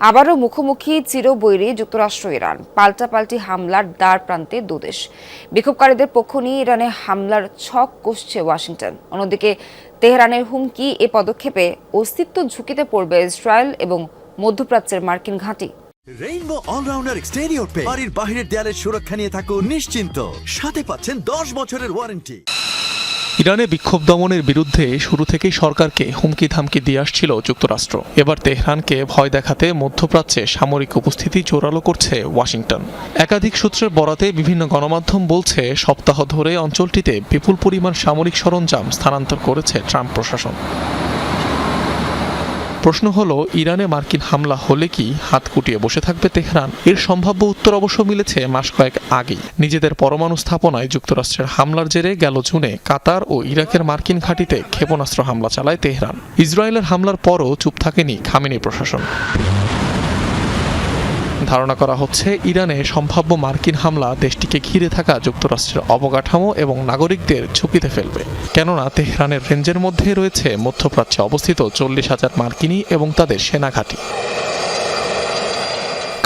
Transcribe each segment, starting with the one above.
আবারও মুখোমুখি চিরবৈরী যুক্তরাষ্ট্র ইরান। পাল্টাপাল্টি হামলার দ্বার প্রান্তে দুদেশ। বিক্ষোভকারীদের পক্ষ নিয়ে ইরানে হামলার ছক কষছে ওয়াশিংটন। অন্যদিকে তেহরানের হুমকি এ পদক্ষেপে অস্তিত্ব ঝুঁকিতে পড়বে ইসরায়েল এবং মধ্যপ্রাচ্যের মার্কিন ঘাঁটি। রেইনবো অলরাউন্ডার এক্সটেরিয়র পেইন্ট বাড়ির বাহিরের দেয়ালের সুরক্ষা নিয়ে থাকুন নিশ্চিন্ত। সাথে পাচ্ছেন 10 বছরের ওয়ারেন্টি। ইরানে বিক্ষোভ দমনের বিরুদ্ধে শুরু থেকেই সরকারকে হুমকি ধামকি দিয়ে আসছিল যুক্তরাষ্ট্র। এবার তেহরানকে ভয় দেখাতে মধ্যপ্রাচ্যে সামরিক উপস্থিতি জোরালো করছে ওয়াশিংটন। একাধিক সূত্রের বরাতে বিভিন্ন গণমাধ্যম বলছে, সপ্তাহ ধরে অঞ্চলটিতে বিপুল পরিমাণ সামরিক সরঞ্জাম স্থানান্তর করেছে ট্রাম্প প্রশাসন। প্রশ্ন হলো, ইরানে মার্কিন হামলা হলে কি হাত গুটিয়ে বসে থাকবে তেহরান? এর সম্ভাব্য উত্তর অবশ্য মিলেছে মাস কয়েক আগেই। নিজেদের পরমাণু স্থাপনায় যুক্তরাষ্ট্রের হামলার জেরে গেল জুনে কাতার ও ইরাকের মার্কিন ঘাঁটিতে ক্ষেপণাস্ত্র হামলা চালায় তেহরান। ইসরায়েলের হামলার পরও চুপ থাকেনি খামেনি প্রশাসন। ধারণা করা হচ্ছে, ইরানে সম্ভাব্য মার্কিন হামলা দেশটিকে ঘিরে থাকা যুক্তরাষ্ট্রের অবকাঠামো এবং নাগরিকদের ঝুঁকিতে ফেলবে। কেননা তেহরানের রেঞ্জের মধ্যে রয়েছে মধ্যপ্রাচ্যে অবস্থিত 40,000 মার্কিনী এবং তাদের সেনা ঘাঁটি।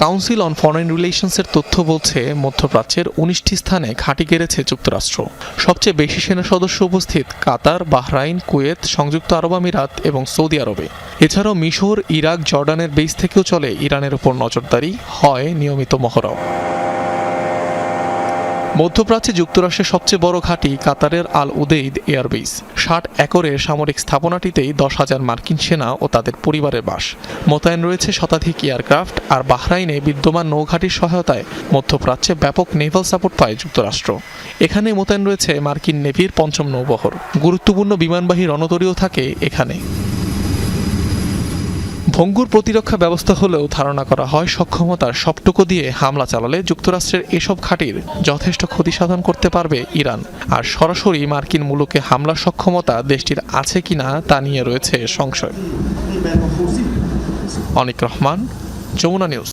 কাউন্সিল অন ফরেন রিলেশনসের তথ্য বলছে, মধ্যপ্রাচ্যের 19টি স্থানে ঘাঁটি গেড়েছে যুক্তরাষ্ট্র। সবচেয়ে বেশি সেনা সদস্য উপস্থিত কাতার, বাহরাইন, কুয়েত, সংযুক্ত আরব আমিরাত এবং সৌদি আরবে। এছাড়াও মিশর, ইরাক, জর্ডানের বেস থেকেও চলে ইরানের উপর নজরদারি, হয় নিয়মিত মহড়াও। মধ্যপ্রাচ্যে যুক্তরাষ্ট্রের সবচেয়ে বড় ঘাঁটি কাতারের আল উদেইদ এয়ারবেস। 60 একরের সামরিক স্থাপনাটিতেই 10,000 মার্কিন সেনা ও তাদের পরিবারের বাস। মোতায়েন রয়েছে শতাধিক এয়ারক্রাফট। আর বাহরাইনে বিদ্যমান নৌঘাঁটির সহায়তায় মধ্যপ্রাচ্যে ব্যাপক নেভাল সাপোর্ট পায় যুক্তরাষ্ট্র। এখানে মোতায়েন রয়েছে মার্কিন নেভির 5ম নৌবহর। গুরুত্বপূর্ণ বিমানবাহী রণতরীও থাকে এখানে। ভঙ্গুর প্রতিরক্ষা ব্যবস্থা হলেও ধারণা করা হয়, সক্ষমতার সবটুকু দিয়ে হামলা চালালে যুক্তরাষ্ট্রের এসব ঘাঁটির যথেষ্ট ক্ষতি সাধন করতে পারবে ইরান। আর সরাসরি মার্কিন মুলুকে হামলার সক্ষমতা দেশটির আছে কিনা তা নিয়ে রয়েছে সংশয়। অনিক রহমান, যমুনা নিউজ।